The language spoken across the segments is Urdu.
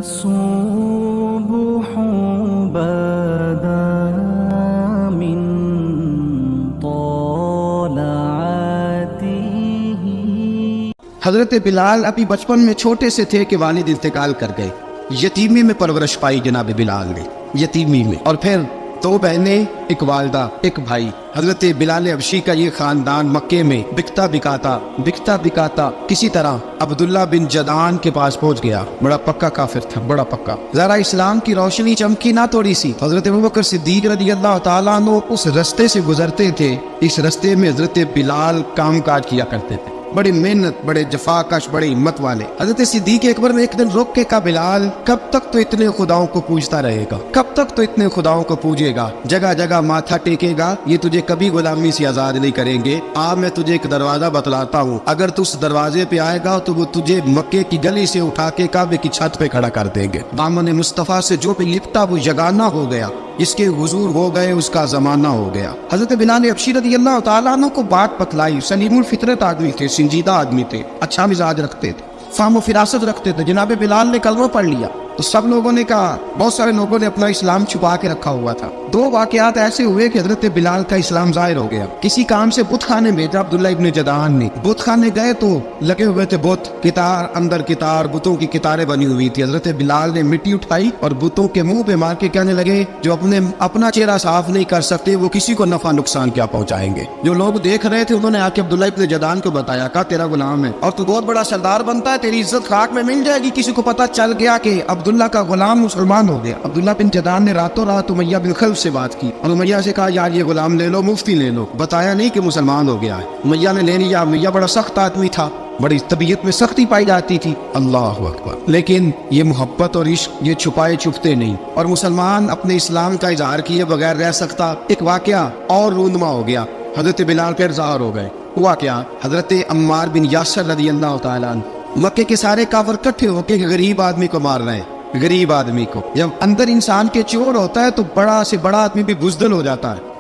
الصبح بدا من طلعته۔ حضرت بلال ابھی بچپن میں چھوٹے سے تھے کہ والد انتقال کر گئے۔ یتیمی میں پرورش پائی جناب بلال نے، یتیمی میں، اور پھر دو بہنیں، ایک والدہ، ایک بھائی۔ حضرت بلال حبشی کا یہ خاندان مکے میں بکتا بکاتا کسی طرح عبداللہ بن جدعان کے پاس پہنچ گیا۔ بڑا پکا کافر تھا، بڑا پکا۔ ذرا اسلام کی روشنی چمکی نہ تھوڑی سی۔ حضرت ابوبکر صدیق رضی اللہ تعالیٰ عنہ اس رستے سے گزرتے تھے، اس رستے میں حضرت بلال کام کاج کیا کرتے تھے، بڑی محنت، بڑے جفاکش، بڑے ہمت والے۔ حضرت صدیق اکبر نے ایک دن رک کے کہا، بلال کب تک تو اتنے خداؤں کو پوجتا رہے گا، کب تک تو اتنے خداؤں کو پوجے گا، جگہ جگہ ماتھا ٹیکے گا، یہ تجھے کبھی غلامی سے آزاد نہیں کریں گے۔ میں تجھے ایک دروازہ بتلاتا ہوں، اگر تو اس دروازے پہ آئے گا تو وہ تجھے مکے کی گلی سے اٹھا کے کعبے کی چھت پہ کھڑا کر دیں گے۔ دامن مصطفیٰ سے جو بھی لپٹا وہ یگانہ ہو گیا، جس کے حضور ہو گئے اس کا زمانہ ہو گیا۔ حضرت بلال حبشی رضی اللہ تعالیٰ عنہ کو بات بتلائی۔ سلیم الفطرت آدمی تھے، سنجیدہ آدمی تھے، اچھا مزاج رکھتے تھے، فہم و فراست رکھتے تھے۔ جناب بلال نے کلمہ پڑھ لیا تو سب لوگوں نے کہا، بہت سارے لوگوں نے اپنا اسلام چھپا کے رکھا ہوا تھا۔ دو واقعات ایسے ہوئے کہ حضرت بلال کا اسلام ظاہر ہو گیا۔ کسی کام سے بت خانے بھیجا عبداللہ ابن جدعان نے، بت خانے گئے تو لگے ہوئے تھے بت، کتار اندر کتار، بتوں کی کتاریں بنی ہوئی تھی۔ حضرت بلال نے مٹی اٹھائی اور بتوں کے منہ پہ مار کے کہنے لگے، جو اپنا چہرہ صاف نہیں کر سکتے وہ کسی کو نفع نقصان کیا پہنچائیں گے۔ جو لوگ دیکھ رہے تھے انہوں نے آ کے عبداللہ ابن جدعان کو بتایا، کہا تیرا غلام ہے اور تو بہت بڑا سردار بنتا ہے، تیری عزت خاک میں مل جائے گی۔ کسی کو پتہ چل گیا کہ عبداللہ کا غلام مسلمان ہو گیا۔ عبداللہ بن جدعان نے راتوں رات امیہ بن خلف سے بات کی اور امیہ سے کہا، یار یہ غلام لے لو، مفتی لے لو۔ بتایا نہیں کہ مسلمان ہو گیا ہے۔ امیہ نے لے لیا۔ امیہ بڑا سخت آدمی تھا، بڑی طبیعت میں سختی پائی جاتی تھی، اللہ اکبر، لیکن یہ محبت اور عشق یہ چھپائے چھپتے نہیں، اور مسلمان اپنے اسلام کا اظہار کیے بغیر رہ سکتا۔ ایک واقعہ اور رونما ہو گیا، حضرت بلال کے اظہار ہو گئے۔ ہوا کیا، حضرت عمار بن یاسر رضی اللہ تعالیٰ عنہ، مکے کے سارے کافر اکٹھے ہو کے غریب آدمی کو مار رہے ہیں، غریب آدمی کو۔ جب اندر انسان کے چور ہوتا ہے تو بڑا سے بڑا آدمی بھی بزدل ہو جاتا ہے۔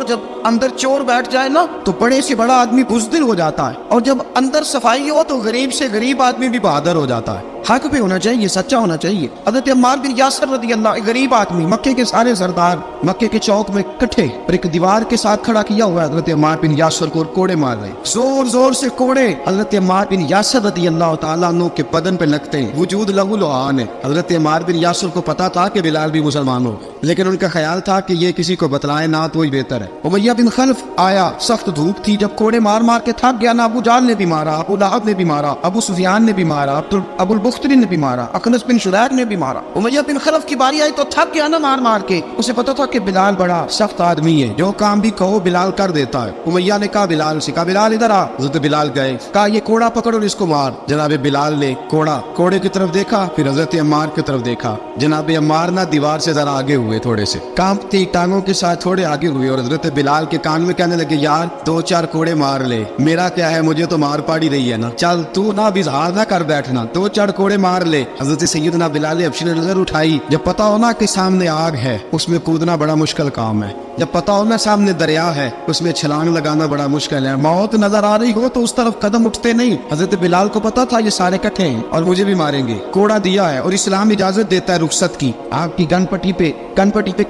جب اندر چور بیٹھ جائے نا تو بڑے سے بڑا آدمی بزدل ہو جاتا ہے، اور جب اندر صفائی ہو تو غریب سے غریب آدمی بھی بہادر ہو جاتا ہے۔ حق پہ ہونا چاہیے، سچا ہونا چاہیے۔ حضرت عمار بن یاسر رضی اللہ، ایک غریب آدمی، مکے کے سارے سردار مکے کے چوک میں اکٹھے اور ایک دیوار کے ساتھ کھڑا کیا ہوا ہے۔ حضرت عمار بن یاسر کو کوڑے مار رہے، زور زور سے کوڑے حضرت عمار بن یاسر رضی اللہ تعالیٰ عنہ کے بدن پہ لگتے ہیں، وجود لہو لعان ہے۔ حضرت عمار بن یاسر کو پتا تھا کہ بلال بھی مسلمان ہو، لیکن ان کا خیال تھا کہ یہ کسی کو بتلائے نہ تو ہی بہتر ہے۔ امیہ بن خلف آیا، سخت دھوپ تھی، جب کوڑے مار مار کے تھک گیا، نہ ابو جہل نے بھی مارا، ابو لہب نے بھی مارا، ابو سفیان نے بھی مارا، ابو البختری نے بھی مارا، اخنس بن شریح نے بھی مارا۔ امیہ بن خلف کی باری آئی تو تھک گیا نا مار مار کے، اسے پتا تھا کہ بلال بڑا سخت آدمی ہے، جو کام بھی کہو بلال کر دیتا ہے۔ امیہ نے کہا بلال سے، کہا بلال ادھر آ۔ حضرت بلال گئے، کہا یہ کوڑا پکڑو اور اس کو مار۔ جناب بلال نے کوڑے کی طرف دیکھا، پھر حضرت عمار کی طرف دیکھا۔ جناب عمار نہ دیوار سے ذرا آگے ہوئے، تھوڑے سے کانپتی ٹانگوں کے ساتھ تھوڑے آگے ہوئے، اور حضرت بلال کے کان میں کہنے لگے، یار دو چار کوڑے مار لے، میرا کیا ہے، مجھے تو مار پاڑی رہی ہے نا، چل تو نہ بھی اظہار نہ کر بیٹھنا، دو چار کوڑے مار لے۔ حضرت سیدنا بلال حبشی نے نظر اٹھائی، جب پتا ہونا کہ سامنے آگ ہے اس میں کودنا بڑا مشکل کام ہے، جب پتا ہونا سامنے دریا ہے اس میں چھلانگ لگانا بڑا مشکل ہے، موت نظر آ رہی ہو تو اس طرف قدم اٹھتے نہیں۔ حضرت بلال کو پتا تھا یہ سارے کٹھے ہیں اور مجھے بھی ماریں گے، کوڑا دیا ہے، اور اسلام اجازت دیتا ہے رخصت کی۔ آپ کی گن پٹی پہ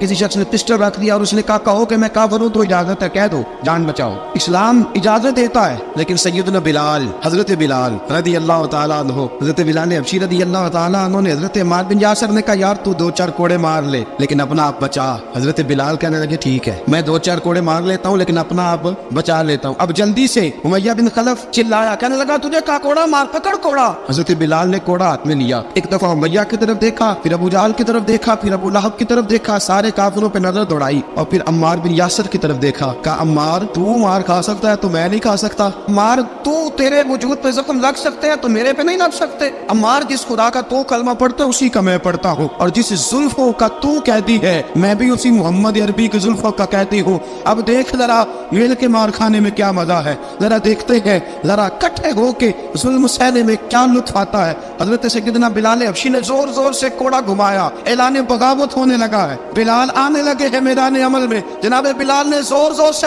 کسی شخص نے پسٹل رکھ دیا اور اس نے کہا کہ میں کافر ہوں تو اجازت ہے، کہہ دو جان بچاؤ، اسلام اجازت دیتا ہے۔ لیکن سیدنا بلال، حضرت بلال رضی اللہ تعالیٰ عنہ، حضرت بلال حبشی رضی اللہ تعالیٰ عنہ نے حضرت عمار بن یاسر نے کہا، یار تو دو چار کوڑے مار لے لیکن اپنا آپ بچا۔ حضرت بلال کہنے لگے، ٹھیک ہے میں دو چار کوڑے مار لیتا ہوں لیکن اپنا آپ بچا لیتا ہوں۔ اب جلدی سے امیہ بن خلف چلایا، کہنے لگا تجھے کہا کوڑا مار، پکڑ کوڑا۔ حضرت بلال نے کوڑا ہاتھ میں لیا، ایک دفعہ امیہ کی طرف دیکھا، پھر ابو جہل کی طرف دیکھا، پھر ابو لہب کی طرف دیکھا، سارے کافروں پہ نظر دوڑائی، اور پھر عمار بن یاسر کی طرف دیکھا، کہا عمار تو مار کھا سکتا ہے تو میں نہیں کھا سکتا، عمار تو تیرے وجود پہ زخم لگ سکتے ہیں تو میرے پہ نہیں لگ سکتے، عمار جس خدا کا تو کلمہ پڑھتا ہے اسی کا میں پڑھتا ہوں، اور جس زلفوں کا تو کہتی ہے میں بھی اسی محمد عربی کی زلفوں کا کہتی ہوں۔ اب دیکھ ذرا مل کے مار کھانے میں کیا مزہ ہے، ذرا دیکھتے ہیں ذرا اکٹھے ہو کے ظلم سہنے میں کیا لطف آتا ہے۔ حضرت سیدنا بلال حبشی نے زور زور سے کوڑا گھمایا، اعلان بغاوت ہونے لگا ہے، بلال آنے لگے ہیں میدان عمل میں۔ جناب بلال نے زور زور سے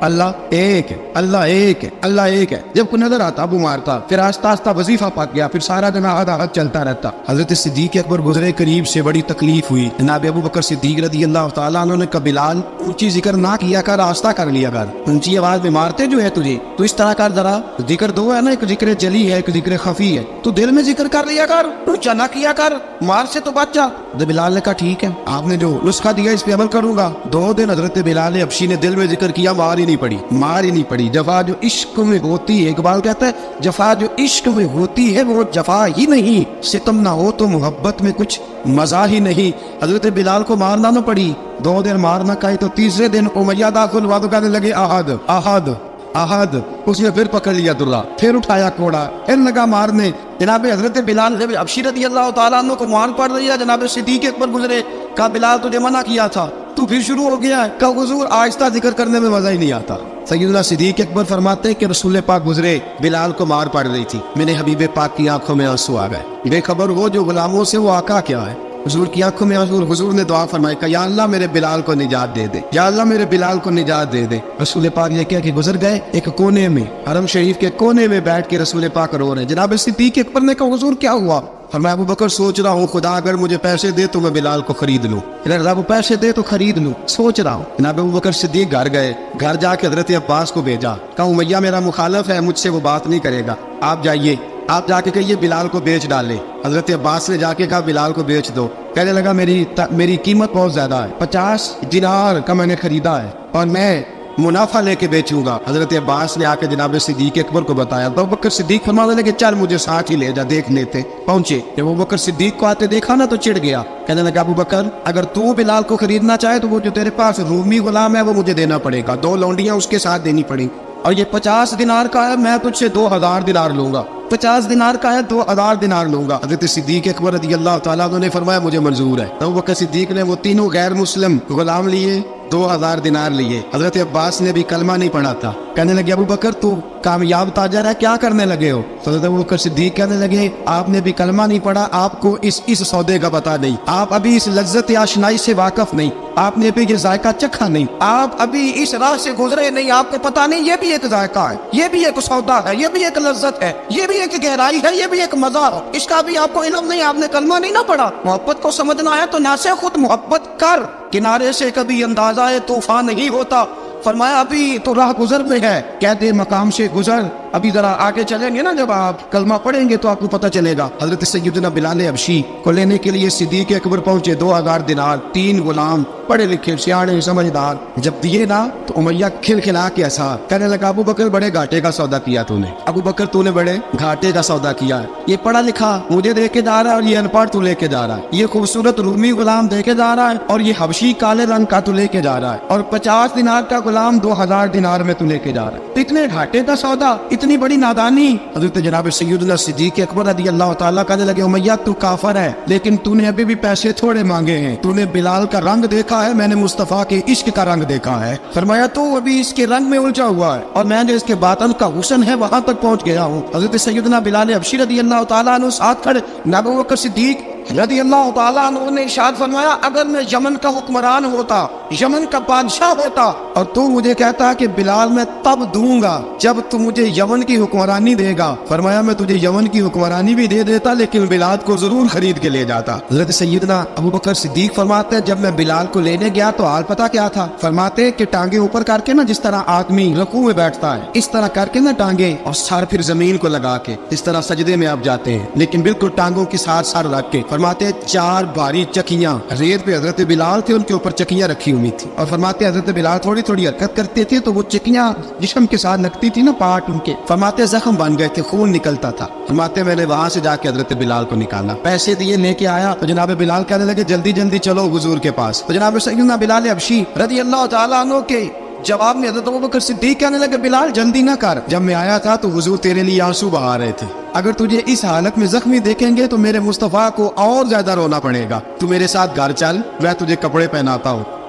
اللہ ایک ہے، اللہ ایک ہے، اللہ ایک ہے. جب کوئی نظر آتا ابو مارتا، پھر آہستہ آہستہ وظیفہ پک گیا، پھر سارا دن آدھا حد چلتا رہتا. حضرت صدیق اکبر گزرے قریب سے، بڑی تکلیف ہوئی. جناب ابو بکر صدیق رضی اللہ تعالیٰ عنہ نے کہا بلال اونچی ذکر نہ کیا کر، آہستہ کر لیا کر، اونچی آواز میں مارتے جو ہے تجھے تو اس طرح کر. ذرا ذکر دو ہے نا، ایک ذکر جلی ہے، ایک ذکر خفی ہے، تو دل میں ذکر کر لیا کر، اونچا نہ کیا کر، مار سے تو بچ جا. بلال نے کہا ٹھیک ہے، آپ نے جو نسخہ دیا اس پہ عمل کروں گا. 2 دن حضرت بلال حبشی نے دل میں ذکر کیا، مار ہی نہیں پڑی، مار ہی نہیں پڑی. جفا جو عشق میں ہوتی ہے، اقبال کہتا ہے جفا جو عشق میں ہوتی ہے وہ جفا ہی نہیں، ستم نہ ہو تو محبت میں کچھ مزہ ہی نہیں. حضرت بلال کو مارنا نہ پڑی، 2 دن مارنا کہے تو تیسرے دن امیہ داخل ہوا تو کہنے لگے احد احد احد. اس نے پھر پکڑ لیا درہ، پھر اٹھایا کوڑا، پھر لگا مارنے. جناب حضرت بلال جب حبشی رضی اللہ تعالیٰ عنہ کو مار پڑ رہی ہے، جناب صدیق اکبر گزرے، کہا بلال تجھے منع کیا تھا، تو پھر شروع ہو گیا ہے. کہا حضور آہستہ ذکر کرنے میں مزہ ہی نہیں آتا. سیدنا صدیق اکبر فرماتے ہیں کہ رسول پاک گزرے، بلال کو مار پڑ رہی تھی، میرے حبیب پاک کی آنکھوں میں آنسو آ گئے. بے خبر وہ جو غلاموں سے وہ آقا کیا ہے. حضور کی آنکھوں میں آنسو. حضور نے دعا فرمائی کہ یا اللہ میرے بلال کو نجات دے دے، یا اللہ میرے بلال کو نجات دے دے. رسول پاک یہ کہہ کے گزر گئے. ایک کونے میں، حرم شریف کے کونے میں بیٹھ کے رسول پاک رو رہے ہیں. جناب صدیق اکبر نے کہا حضور کیا ہوا؟ فرمایا ابو بکر سوچ رہا ہوں خدا اگر مجھے پیسے دے تو میں بلال کو خرید لوں، اگر رب پیسے دے تو خرید لوں، سوچ رہا ہوں. جناب ابو بکر صدیق گھر گئے، گھر جا کے حضرت عباس کو بھیجا، کہا امیہ میرا مخالف ہے، مجھ سے وہ بات نہیں کرے گا، آپ جائیے، آپ جا کے کہیے بلال کو بیچ ڈالے. حضرت عباس نے جا کے کہا بلال کو بیچ دو. کہنے لگا میری قیمت بہت زیادہ ہے، 50 دینار کا میں نے خریدا ہے اور میں منافع لے کے بیچوں گا. حضرت عباس نے آ کے جناب صدیق اکبر کو بتایا تو ابو بکر صدیق فرمانے لگے چل مجھے ساتھ ہی لے جا دیکھ لیتے. پہنچے، جب ابو بکر صدیق کو آتے دیکھا نا تو چڑ گیا. کہنے لگا ابو بکر اگر تو بلال کو خریدنا چاہے تو وہ جو تیرے پاس رومی غلام ہے وہ مجھے دینا پڑے گا، 2 لونڈیاں اس کے ساتھ دینی پڑیں، اور یہ 50 دینار کا ہے، میں تجھ سے 2000 دینار لوں گا. 50 دینار کا ہے، 2000 دینار لوں گا. حضرت صدیق اکبر رضی اللہ تعالیٰ عنہ نے فرمایا مجھے منظور ہے. ابو بکر صدیق نے وہ تینوں غیر مسلم غلام لیے، 2000 دینار لیے. حضرت عباس نے بھی کلمہ نہیں پڑھا تھا. کہنے لگے ابو بکر تو کامیاب تاجر ہے، کیا کرنے لگے ہو؟ حضرت ابو بکر صدیق کہنے لگے آپ نے بھی کلمہ نہیں پڑھا، آپ کو اس سودے کا پتہ نہیں، آپ ابھی اس لذت آشنائی سے واقف نہیں، آپ نے ابھی یہ ذائقہ چکھا نہیں، آپ ابھی اس راہ سے گزرے نہیں، آپ کو پتہ نہیں یہ بھی ایک ذائقہ ہے، یہ بھی ایک سودا ہے، یہ بھی ایک لذت ہے، یہ بھی ایک گہرائی ہے، یہ بھی ایک مزہ ہے، اس کا بھی آپ کو علم نہیں، آپ نے کلمہ نہیں نہ پڑھا. محبت کو سمجھنا ہے تو نہ سے خود محبت کر، کنارے سے کبھی اندازہ طوفان نہیں ہوتا. فرمایا ابھی تو راہ گزر میں ہے، کہتے مقام سے گزر، ابھی ذرا آگے چلیں گے نا، جب آپ کلمہ پڑھیں گے تو آپ کو پتہ چلے گا. حضرت سیدنا بلال حبشی کو لینے کے لیے صدیق اکبر پہنچے. 2000 دینار، 3 غلام، پڑھے لکھے سیانے سمجھدار. جب دیے نا تو امیہ کھلکھلا کے ایسا کہنے لگا ابو بکر بڑے گھاٹے کا سودا کیا تو نے، ابو بکر تو نے بڑے گھاٹے کا سودا کیا ہے. یہ پڑھا لکھا مجھے دے کے جا رہا ہے اور یہ ان پڑھ تو لے کے جا رہا ہے، یہ خوبصورت رومی غلام دے کے جا رہا ہے اور یہ حبشی کالے رنگ کا تو لے کے جا رہا ہے، اور 50 دینار کا غلام 2000 دینار میں تو لے کے جا رہا ہے. اتنے گھاٹے کا سودا، اتنی بڑی نادانی. حضرت جناب سیدنا صدیق اکبر رضی اللہ تعالیٰ کہنے لگے امیہ تو کافر ہے لیکن تو نے ابھی بھی پیسے تھوڑے مانگے ہیں، تو نے بلال کا رنگ دیکھا ہے، میں نے مصطفیٰ کے عشق کا رنگ دیکھا ہے. فرمایا تو ابھی اس کے رنگ میں الجھا ہوا ہے اور میں نے اس کے باطن کا حسن ہے وہاں تک پہنچ گیا ہوں. حضرت سیدنا بلال حبشی رضی اللہ تعالیٰ عنہ ساتھ کھڑے. ابو بکر صدیق رضی اللہ تعالیٰ عنہ نے ارشاد فرمایا اگر میں یمن کا حکمران ہوتا، یمن کا بادشاہ ہوتا اور تو مجھے کہتا کہ بلال میں تب دوں گا جب تو مجھے یمن کی حکمرانی دے گا، فرمایا میں تجھے یمن کی حکمرانی بھی دے دیتا لیکن بلال کو ضرور خرید کے لے جاتا. حضرت سیدنا ابو بکر صدیق فرماتے جب میں بلال کو لینے گیا تو حال پتہ کیا تھا؟ فرماتے کہ ٹانگیں اوپر کر کے نا، جس طرح آدمی رکوع میں بیٹھتا ہے اس طرح کر کے نا ٹانگیں، اور سر پھر زمین کو لگا کے اس طرح سجدے میں آپ جاتے ہیں، لیکن بالکل ٹانگوں کے ساتھ سر رکھ کے. فرماتے 4 بھاری چکیاں ریت پہ حضرت بلال تھے، ان کے اوپر چکیاں رکھی ہوئی تھی، اور فرماتے حضرت بلال تھوڑی تھوڑی حرکت کرتے تھے تو وہ چکیاں جسم کے ساتھ لگتی تھی نا، پارٹ ان کے، فرماتے زخم بن گئے تھے، خون نکلتا تھا. فرماتے میں نے وہاں سے جا کے حضرت بلال کو نکالا، پیسے دیے لے کے آیا تو جناب بلال کہنے لگے جلدی جلدی چلو حضور کے پاس. تو جناب سیدنا بلال حبشی رضی اللہ تعالیٰ عنہ کے جواب میں حضرت ابوبکر صدیق کہنے لگے بلال جلدی نہ کر، جب میں آیا تھا تو حضور تیرے لیے آنسو بہا رہے تھے، اگر تجھے اس حالت میں زخمی دیکھیں گے تو میرے مصطفیٰ کو اور زیادہ رونا پڑے گا، تو میرے ساتھ گھر چل، میں تجھے کپڑے پہناتا ہوں،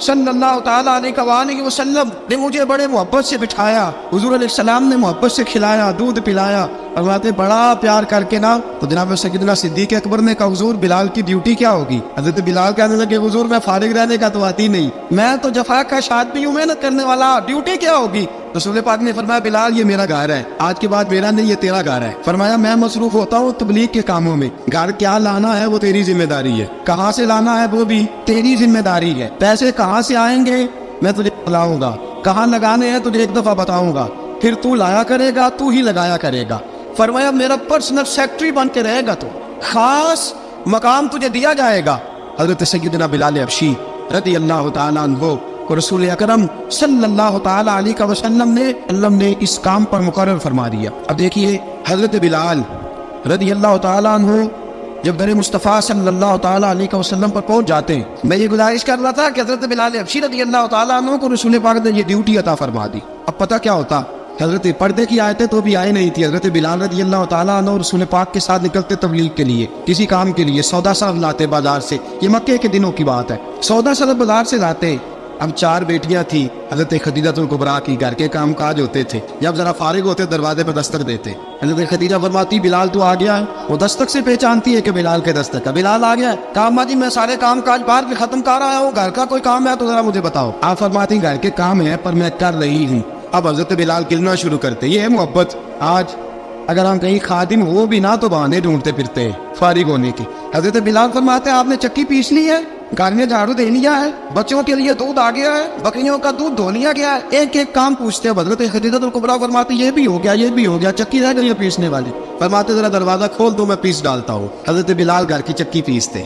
صلی اللہ تعالیٰ علیہ وسلم نے مجھے بڑے محبت سے بٹھایا، حضور علیہ السلام نے محبت سے کھلایا، دودھ پلایا، فرماتے بڑا پیار کر کے نا، تو جناب سیدنا صدیق اکبر نے کہا حضور بلال کی ڈیوٹی کیا ہوگی؟ حضرت بلال کہنے لگے حضور میں فارغ رہنے کا تو آتی نہیں، میں تو جفا کا شادی ہوں، محنت کرنے والا، ڈیوٹی کیا ہوگی؟ رسول پاک نے فرمایا بلال یہ میرا گھر ہے، آج کے بعد میرا نہیں یہ تیرا گھر ہے۔ فرمایا میں مصروف ہوتا ہوں تبلیغ کے کاموں میں، گھر کیا لانا ہے وہ تیری ذمہ داری ہے، کہاں سے لانا ہے وہ بھی تیری ذمہ داری ہے، پیسے کہاں سے آئیں گے میں تجھے بتلاؤں گا، کہاں لگانے ہیں تجھے ایک دفعہ بتاؤں گا، پھر تو لایا کرے گا، تو ہی لگایا کرے گا۔ فرمایا میرا پرسنل سیکرٹری بن کے رہے گا، تو خاص مقام تجھے دیا جائے گا۔ حضرت سیدنا بلال حبشی رضی اللہ تعالیٰ عنہ کو رسول اکرم صلی اللہ تعالیٰ علیہ وسلم نے اس کام پر مقرر فرما دیا۔ اب دیکھیے حضرت بلال رضی اللہ تعالیٰ عنہ جب در مصطفیٰ صلی اللہ تعالیٰ علیہ وسلم پر پہنچ جاتے ہیں، میں یہ گزارش کر رہا تھا کہ حضرت بلال حبشی رضی اللہ تعالیٰ عنہ کو رسول پاک نے یہ ڈیوٹی عطا فرما دی۔ اب پتہ کیا ہوتا، حضرت پردے کی آیتیں تو بھی آئی نہیں تھی، حضرت بلال رضی اللہ تعالیٰ عنہ رسول پاک کے ساتھ نکلتے تبلیغ کے لیے، کسی کام کے لیے، سودا صاحب لاتے بازار سے، یہ مکے کے دنوں کی بات ہے، سودا صاحب بازار سے لاتے۔ اب 4 بیٹیاں تھیں حضرت خدیجہ الکبریٰ کی، گھر کے کام کاج ہوتے تھے، جب ذرا فارغ ہوتے دروازے پہ دستک دیتے، حضرت خدیجہ فرماتی بلال تو آ گیا ہے، وہ دستک سے پہچانتی ہے کہ بلال کے دستک ہے، بلال آ گیا ہے، کہا اماں جی میں سارے کام کاج باہر کے ختم کر رہا ہوں، گھر کا کوئی کام ہے تو ذرا مجھے بتاؤ۔ آپ فرماتی گھر کے کام ہے پر میں کر رہی ہوں۔ اب حضرت بلال کلنا شروع کرتے، یہ ہے محبت۔ آج اگر ہم کہیں خادم ہو بھی نہ تو بہانے ڈھونڈتے پھرتے ہیں فارغ ہونے کی۔ حضرت بلال فرماتے ہیں آپ نے چکی پیس لی ہے، گھر میں جھاڑو دے لیا ہے، بچوں کے لیے دودھ آ گیا ہے، بکریوں کا دودھ دھو لیا گیا ہے، ایک ایک کام پوچھتے ہیں۔ حضرت خدیجہ الکبریٰ فرماتی یہ بھی ہو گیا، یہ بھی ہو گیا، چکی رہ گئی ہے پیسنے والی۔ فرماتے ذرا دروازہ کھول دو میں پیس ڈالتا ہوں۔ حضرت بلال گھر کی چکی پیستے،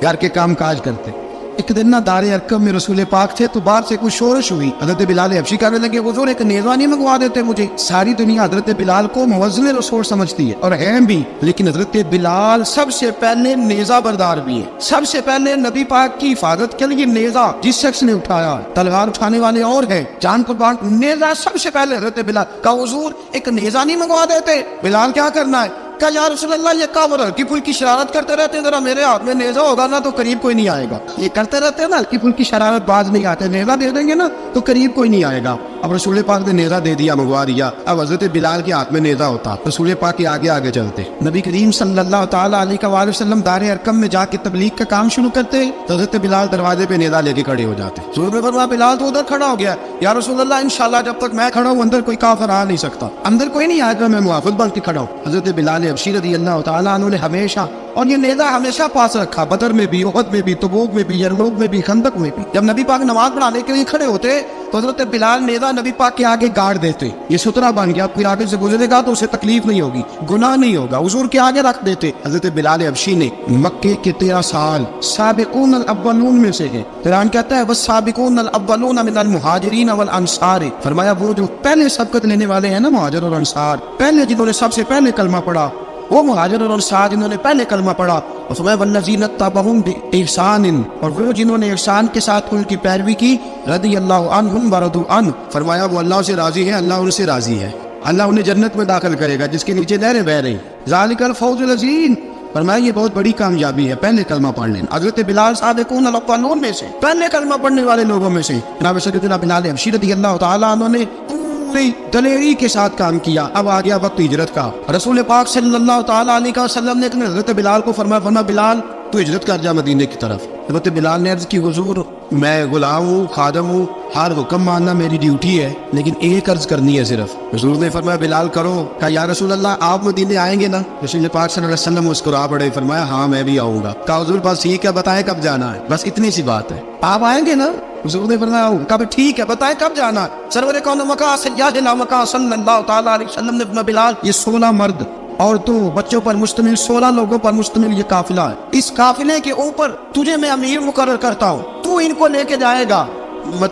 گھر کے کام کاج کرتے۔ ایک دن نہ دار ارقم میں رسول پاک تھے تو باہر سے کچھ شورش ہوئی، حضرت بلال حبشی کہنے لگے حضور ایک نیزہ نہیں منگوا دیتے مجھے؟ ساری دنیا حضرت بلال کو موزن رسول سمجھتی ہے اور ہیں بھی، لیکن حضرت بلال سب سے پہلے نیزہ بردار بھی ہیں، سب سے پہلے نبی پاک کی حفاظت کے لیے نیزہ جس شخص نے اٹھایا، تلوار اٹھانے والے اور ہیں، جان قربان، نیزہ سب سے پہلے حضرت بلال کا حضور ایک نیزہ نہیں منگوا دیتے؟ بلال کیا کرنا ہے؟ کہ یا رسول اللہ یہ کافر ہلکی پھلکی شرارت کرتے رہتے ہیں، ذرا میرے ہاتھ میں نیزہ ہوگا نا تو قریب کوئی نہیں آئے گا، یہ کرتے رہتے ہیں نا ہلکی پھلکی شرارت، باز نہیں آتے، نیزہ دے دیں گے نا تو قریب کوئی نہیں آئے گا۔ اب رسول پاک نے نیزہ دے دیا، منگوا دیا۔ اب حضرت بلال کے ہاتھ میں نیزہ ہوتا، رسول پاک کے آگے آگے چلتے، نبی کریم صلی اللہ تعالیٰ علیہ وآلہ وسلم دار ارقم میں جا کے تبلیغ کا کام شروع کرتے، حضرت بلال دروازے پہ نیزہ لے کے کھڑے ہو جاتے۔ حضور نے فرمایا بلال تو ادھر کھڑا ہو گیا، یا رسول اللہ انشاءاللہ جب تک میں کھڑا ہوں اندر کوئی کافر آ نہیں سکتا، اندر کوئی نہیں آئے گا، میں محافظ بن کے کھڑا ہوں۔ حضرت بلال حبشی رضی اللہ تعالیٰ عنہ نے ہمیشہ، اور یہ نیزہ ہمیشہ پاس رکھا، بدر میں بھی، احد میں بھی، تبوک میں بھی، یرموک میں بھی، خندق میں بھی۔ جب نبی پاک نماز پڑھانے کے لیے کھڑے ہوتے تو حضرت بلال نیزہ نبی پاک کے آگے گاڑ دیتے، یہ سترا بن گیا، پھر آگے سے گزرے گا تو اسے تکلیف نہیں ہوگی، گناہ نہیں ہوگا، حضور کے آگے رکھ دیتے۔ حضرت بلال حبشی نے مکے کے 13 سال سابقون الاولون میں سے ہے، قرآن کہتا ہے والسابقون الاولون من المہاجرین والانصار، فرمایا وہ جو پہلے سبقت لینے والے ہیں نا مہاجر اور انصار، پہلے جنہوں نے سب سے پہلے کلمہ پڑھا وہ مہاجر اور انصار جنہوں نے پہلے کلمہ پڑھا، اور فرمایا والذین اتبعوہم بإحسان، اور وہ جنہوں نے احسان کے ساتھ ان کی پیروی کی، رضی اللہ عنہم ورضوا عنہ، فرمایا وہ اللہ سے راضی ہے، اللہ ان سے راضی ہے، اللہ انہیں جنت میں داخل کرے گا جس کے نیچے نہریں بہ رہی، ذالک الفوز العظیم، فرمایا یہ بہت بڑی کامیابی ہے پہلے کلمہ پڑھنے۔ حضرت بلال سابقون الاولون میں سے، پہلے کلمہ پڑھنے والے لوگوں میں سے، جناب سیدنا بلال حبشی رضی اللہ تعالیٰ عنہ نے پوری دلیری کے ساتھ کام کیا۔ اب آ گیا وقت ہجرت کا، رسول پاک صلی اللہ تعالیٰ علیہ وسلم نے حضرت بلال کو فرمایا فرمایا بلال تو ہجرت کر جا مدینے کی طرف۔ حضرت بلال نے عرض کی حضور میں غلام ہوں، خادم ہوں، ہر حکم ماننا میری ڈیوٹی ہے، لیکن ایک عرض کرنی ہے صرف۔ حضور نے فرمایا بلال کرو۔ کہا یا رسول اللہ آپ مدینے آئیں گے نا؟ رسول پاک صلی اللہ علیہ وسلم مسکرا پڑے، فرمایا ہاں میں بھی آؤں گا۔ کہا حضور بس ٹھیک ہے بتائیں کب جانا ہے، بس اتنی سی بات ہے، آپ آئیں گے نا؟ حضور نے فرمایا کہا ٹھیک ہے بتائیں کب جانا ہے۔ سرور کون مکہ سیدنا مکہ صلی اللہ تعالیٰ علیہ وسلم نے فرمایا بلال یہ 16 مرد عورتوں بچوں پر مشتمل 16 لوگوں پر مشتمل یہ قافلہ ہے، اس قافلے کے اوپر تجھے میں امیر مقرر کرتا ہوں، تو ان کو لے کے جائے گا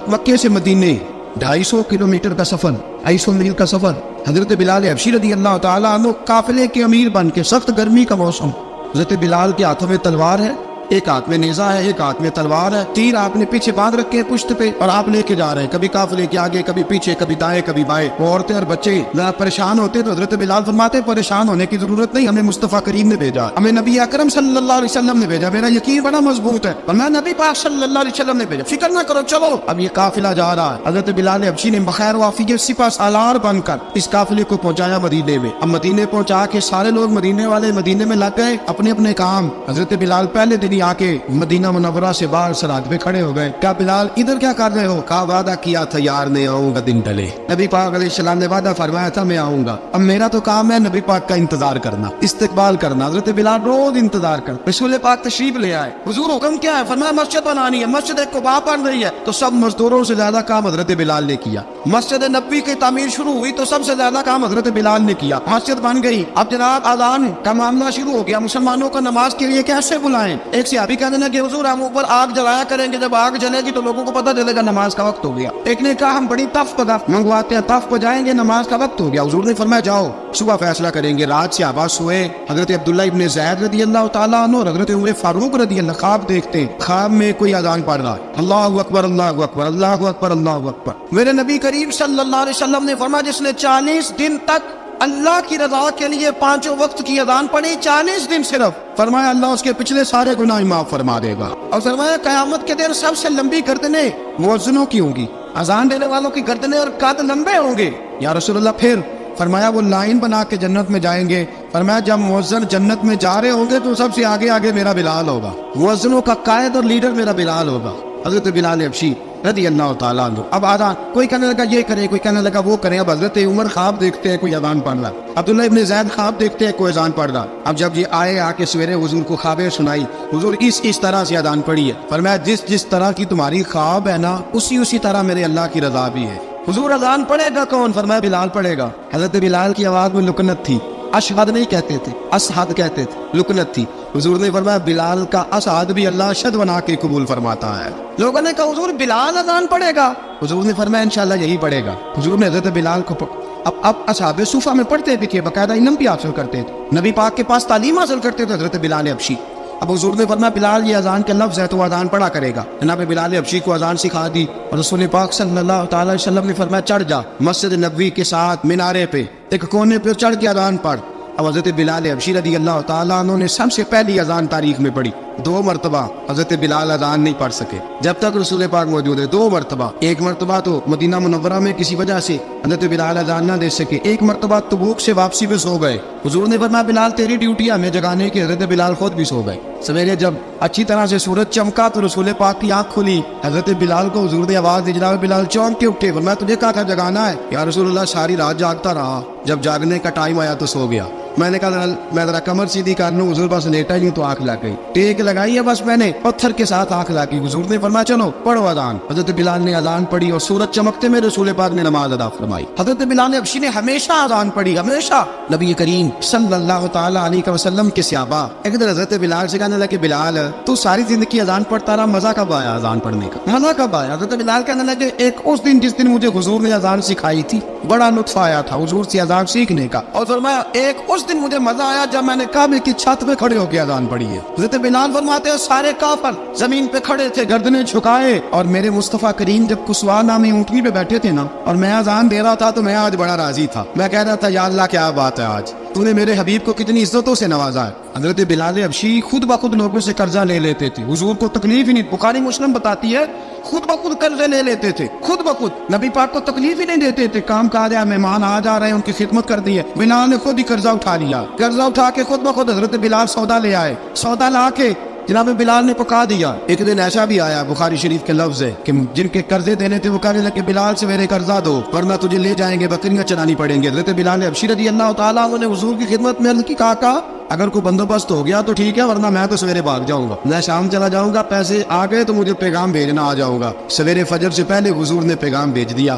مکے سے مدینے 250 کلومیٹر کا سفر، 250 میل کا سفر۔ حضرت بلال حبشی رضی اللہ تعالیٰ عنہ قافلے کے امیر بن کے، سخت گرمی کا موسم، حضرت بلال کے ہاتھوں میں تلوار ہے، ایک ہاتھ میں نیزا ہے، ایک ہاتھ میں تلوار ہے، تیر آپ نے پیچھے باندھ رکھے ہیں پشت پہ اور آپ لے کے جا رہے ہیں، کبھی قافلے کے آگے کبھی پیچھے، کبھی دائیں کبھی بائیں۔ وہ عورتیں اور بچے پریشان ہوتے تو حضرت بلال فرماتے پریشان ہونے کی ضرورت نہیں، ہمیں مصطفیٰ کریم نے بھیجا، ہمیں نبی اکرم صلی اللہ علیہ وسلم نے بھیجا، میرا یقین بڑا مضبوط ہے اور میں نبی پاک صلی اللہ علیہ وسلم نے بھیجا، فکر نہ کرو چلو۔ اب یہ قافلہ جا رہا ہے، حضرت بلال حبشی نے بخیر وافی سپہ سالار بن کر اس قافلے کو پہنچایا مدینے میں۔ اب مدینے پہنچا کے سارے لوگ مدینے والے مدینے میں لگ گئے اپنے اپنے کام۔ حضرت بلال پہلے دن ہی آ کے مدینہ منورہ سے باہر سرحد پہ کھڑے ہو گئے۔ کہا بلال ادھر کیا کر رہے ہو؟ کہا وعدہ کیا تھا یار نے آؤں گا دن ڈلے، نبی پاک علیہ السلام نے وعدہ فرمایا تھا میں آؤں گا، اب میرا تو کام ہے نبی پاک کا انتظار کرنا، استقبال کرنا۔ حضرت بلال روز انتظار کر، رسول پاک تشریف لے آئے، حضور حکم کیا ہے؟ فرمایا مسجد بنانی ہے، مسجد قباء بن رہی ہے، تو سب مزدوروں سے زیادہ کام حضرت بلال نے کیا۔ مسجد نبوی کی تعمیر شروع ہوئی تو سب سے زیادہ کام حضرت بلال نے کیا، مسجد بن گئی۔ اب جناب اذان کا معاملہ شروع ہو گیا، مسلمانوں کو نماز کے لیے کیسے بلائیں؟ ایک صحابی کہنے لگے حضور ہم اوپر آگ جلایا کریں گے، جب آگ جلے گی تو لوگوں کو پتہ چلے گا نماز کا وقت ہو گیا۔ ایک نے کہا ہم بڑی تف منگواتے ہیں، تف کو جائیں گے، نماز کا وقت ہو گیا۔ حضور نے فرمایا جاؤ صبح فیصلہ کریں گے۔ رات سے آواز سوئے، حضرت عبداللہ ابن زید رضی اللہ تعالیٰ عنہ اور حضرت عمر فاروق رضی اللہ خواب دیکھتے ہیں، خواب میں کوئی اذان پڑھ رہا ہے، اللہ اکبر اللہ اکبر اللہ اکبر اللہ اکبر۔ میرے نبی کریم صلی اللہ علیہ وسلم نے فرمایا جس نے 40 دن تک اللہ کی رضا کے لیے 5 وقت کی اذان پڑھی، 40 دن صرف، فرمایا اللہ اس کے پچھلے سارے گناہ معاف فرما دے گا۔ اور فرمایا قیامت کے دن سب سے لمبی گردنیں مؤذنوں کی ہوں گی، اذان دینے والوں کی گردنیں اور قد لمبے ہوں گے۔ یا رسول اللہ پھر؟ فرمایا وہ لائن بنا کے جنت میں جائیں گے۔ فرمایا جب مؤذن جنت میں جا رہے ہوں گے تو سب سے آگے آگے میرا بلال ہوگا، مؤذنوں کا قائد اور لیڈر میرا بلال ہوگا، حضرت بلال حبشی رضی اللہ تعالیٰ عنہ۔ اب آدھا کوئی کہنے لگا یہ کرے، کوئی کہنے لگا وہ کرے۔ اب حضرت عمر خواب دیکھتے ہیں کوئی اذان پڑھ رہا، عبداللہ ابن زید خواب دیکھتے ہیں کوئی اذان پڑھ رہا۔ اب جب یہ آئے آ کے سویرے حضور کو خوابیں سنائی، حضور اس طرح سے اذان پڑھی ہے۔ فرمایا جس طرح کی تمہاری خواب ہے نا اسی طرح میرے اللہ کی رضا بھی ہے۔ حضور اذان پڑھے گا کون؟ فرمایا بلال پڑھے گا۔ حضرت بلال کی آواز میں لکنت تھی، اشہد نہیں کہتے تھے، اسہد کہتے تھے، لکنت تھی۔ حضور نے فرمایا بلال کا اسہد بھی اللہ اشہد بنا کے قبول فرماتا ہے۔ لوگوں نے کہا حضور بلال اذان پڑھے گا؟ حضور نے فرمایا انشاءاللہ یہی پڑھے گا۔ حضور نے حضرت بلال کو اب اصحاب صوفہ میں پڑھتے بھی تھے، باقاعدہ علم بھی حاصل کرتے تھے، نبی پاک کے پاس تعلیم حاصل کرتے تھے حضرت بلال حبشی۔ اب حضور نے فرمایا بلال یہ اذان کا لفظ ہے تو اذان پڑھا کرے گا۔ جناب بلال حبشی کو اذان سکھا دی اور رسول پاک صلی اللہ تعالی وسلم نے فرمایا چڑھ جا مسجد نبوی کے ساتھ مینارے پہ ایک کونے پہ چڑھ کے اذان پڑھ۔ اب حضرت بلال حبشی رضی اللہ تعالیٰ عنہ نے سب سے پہلی اذان تاریخ میں پڑھی، 2 مرتبہ حضرت بلال اذان نہیں پڑھ سکے جب تک رسول پاک موجود ہے، 2 مرتبہ۔ ایک مرتبہ تو مدینہ منورہ میں کسی وجہ سے حضرت بلال اذان نہ دے سکے، ایک مرتبہ تبوک سے واپسی پہ سو گئے۔ حضور نے فرمایا بلال تیری ڈیوٹی ہے ہمیں جگانے کی، حضرت بلال خود بھی سو گئے۔ سویرے جب اچھی طرح سے سورج چمکا تو رسول پاک کی آنکھ کھلی، حضرت بلال کو حضور نے آواز دی، جناب بلال چونک کے اٹھے۔ فرمایا تجھے کہا تھا جگانا ہے؟ یا رسول اللہ ساری رات جاگتا رہا، جب جاگنے کا ٹائم آیا تو سو گیا۔ میں نے کہا میں ذرا کمر سیدھی کر لوں، حضور بس لیٹا ہی تو آنکھ لگ گئی، ٹیک لگائی ہے بس میں نے، پتھر کے ساتھ آنکھ لگی۔ حضور نے فرمایا چلو پڑھو اذان۔ حضرت بلال نے اذان پڑھی اور سورج چمکتے میں رسول پاک نے نماز ادا فرمائی۔ حضرت بلال حبشی نے ہمیشہ اذان پڑھی، ہمیشہ۔ نبی کریم صلی اللہ تعالی علیہ وسلم کے صحابہ ایک دن حضرت بلال سے کہنے لگے بلال تو ساری زندگی اذان پڑھتا رہا، مزہ کب آیا اذان پڑھنے کا؟ مزہ کب آیا؟ حضرت بلال کہنے لگے ایک اس دن جس دن مجھے حضور نے اذان سکھائی تھی بڑا لطف آیا تھا حضور سے اذان سیکھنے کا، اور فرمایا ایک اس دن مجھے مزہ آیا جب میں نے کعبے کی چھت پہ کھڑے ہو کے اذان پڑھی ہے۔ حضرت بلال فرماتے ہیں سارے کافر زمین پہ کھڑے تھے گردنیں جھکائے، اور میرے مصطفیٰ کریم جب کسوا نامی اونٹنی پہ بیٹھے تھے نا اور میں اذان دے رہا تھا تو میں آج بڑا راضی تھا، میں کہہ رہا تھا یا اللہ کیا بات ہے، آج تو نے میرے حبیب کو کتنی عزتوں سے نوازا ہے۔ حضرت بلال حبشی خود بخود لوگوں سے قرضہ لے لیتے تھے، حضور کو تکلیف ہی نہیں، بخاری مسلم بتاتی ہے خود بخود قرضے لے لیتے تھے، خود بخود، نبی پاک کو تکلیف ہی نہیں دیتے تھے۔ کام کاج ہے، مہمان آ جا رہے ہیں ان کی خدمت کر دی ہے، بلال نے خود ہی قرضہ اٹھا لیا، قرضہ اٹھا کے خود بخود حضرت بلال سودا لے آئے، سودا لا کے جناب بلال نے پکا دیا۔ ایک دن ایسا بھی آیا بخاری شریف کے لفظ ہے کہ جن کے قرضے دینے تھے وہ کہنے لگے بلال سے میرے قرضہ دو ورنہ تجھے لے جائیں گے، بکریاں چرانی پڑیں گے۔ حضرت بلال حبشی رضی اللہ تعالیٰ عنہ نے حضور کی خدمت میں عرض کی، کہا اگر کوئی بندوبست ہو گیا تو ٹھیک ہے ورنہ میں تو سویرے بھاگ جاؤں گا، میں شام چلا جاؤں گا، پیسے آ گئے تو مجھے پیغام بھیجنا آ جاؤں گا۔ سویرے فجر سے پہلے حضور نے پیغام بھیج دیا،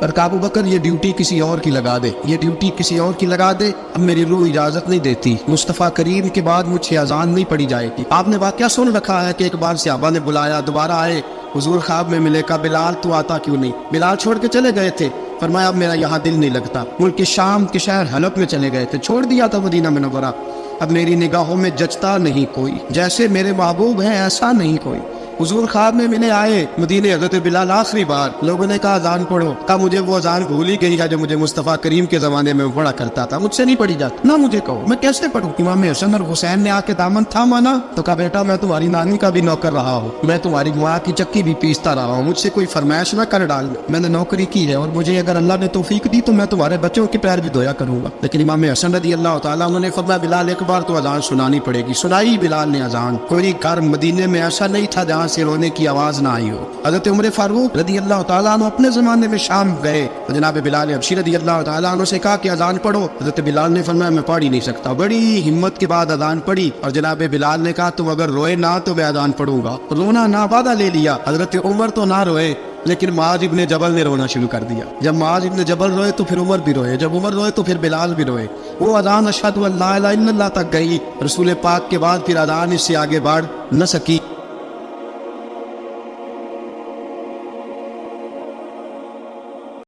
اور کہ ابو بکر یہ ڈیوٹی کسی اور کی لگا دے، یہ ڈیوٹی کسی اور کی لگا دے، اب میری روح اجازت نہیں دیتی، مصطفیٰ کریم کے بعد مجھ سے اذان نہیں پڑی جائے گی۔ آپ نے واقعہ سن رکھا ہے کہ ایک بار صحابہ نے بلایا، دوبارہ آئے، حضور خواب میں ملے، کہا بلال تو آتا کیوں نہیں؟ بلال چھوڑ کے چلے گئے تھے، فرمایا اب میرا یہاں دل نہیں لگتا، ملک شام کے شہر حلب میں چلے گئے تھے، چھوڑ دیا تھا مدینہ منورہ، اب میری نگاہوں میں جچتا نہیں کوئی، جیسے میرے محبوب ہیں ایسا نہیں کوئی۔ حضور خواب میں ملے، آئے مدینے، حضرت بلال آخری بار، لوگوں نے کہا اذان پڑھو، کہا مجھے وہ اذان بھول ہی گئی ہے جو مجھے مصطفیٰ کریم کے زمانے میں پڑھا کرتا تھا، مجھ سے نہیں پڑھی جاتی، نہ مجھے کہو، میں کیسے پڑھوں؟ امام حسن اور حسین نے آ کے دامن تھاما نا، تو کہا بیٹا میں تمہاری نانی کا بھی نوکر رہا ہوں، میں تمہاری ماں کی چکی بھی پیستا رہا ہوں، مجھ سے کوئی فرمائش نہ کر ڈال، میں نے نوکری کی ہے اور مجھے اگر اللہ نے توفیق دی تو میں تمہارے بچوں کے پیر بھی دھویا کروں گا۔ لیکن امام حسن رضی اللہ تعالیٰ انہوں نے فرمایا بلال ایک بار تو اذان سنانی پڑے گی، سنائی بلال نے اذان۔ کوئی گھر مدینے میں ایسا نہیں تھا جہاں سے رونے کی آواز نہ آئی ہو۔ حضرت عمر فاروق رضی اللہ تعالیٰ عنہ اپنے زمانے میں شام گئے، جناب بلال حبشی رضی اللہ تعالیٰ عنہ سے کہا کہ اذان پڑھو، حضرت بلال نے فرمایا میں پڑھ ہی نہیں سکتا، بڑی ہمت کے بعد اذان پڑھی، اور جناب بلال نے کہا تم اگر روئے نہ تو میں اذان پڑھوں گا، رونا نہ، وعدہ لے لیا۔ حضرت عمر تو نہ روئے، لیکن معاذ ابن جبل نے رونا شروع کر دیا، جب معاذ ابن جبل روئے تو پھر عمر بھی روئے، جب عمر روئے تو پھر بلال بھی روئے، وہ اذان اشہد ان لا الہ الا اللہ تک گئی، رسول پاک کے بعد پھر اذان اس سے آگے بڑھ نہ سکی۔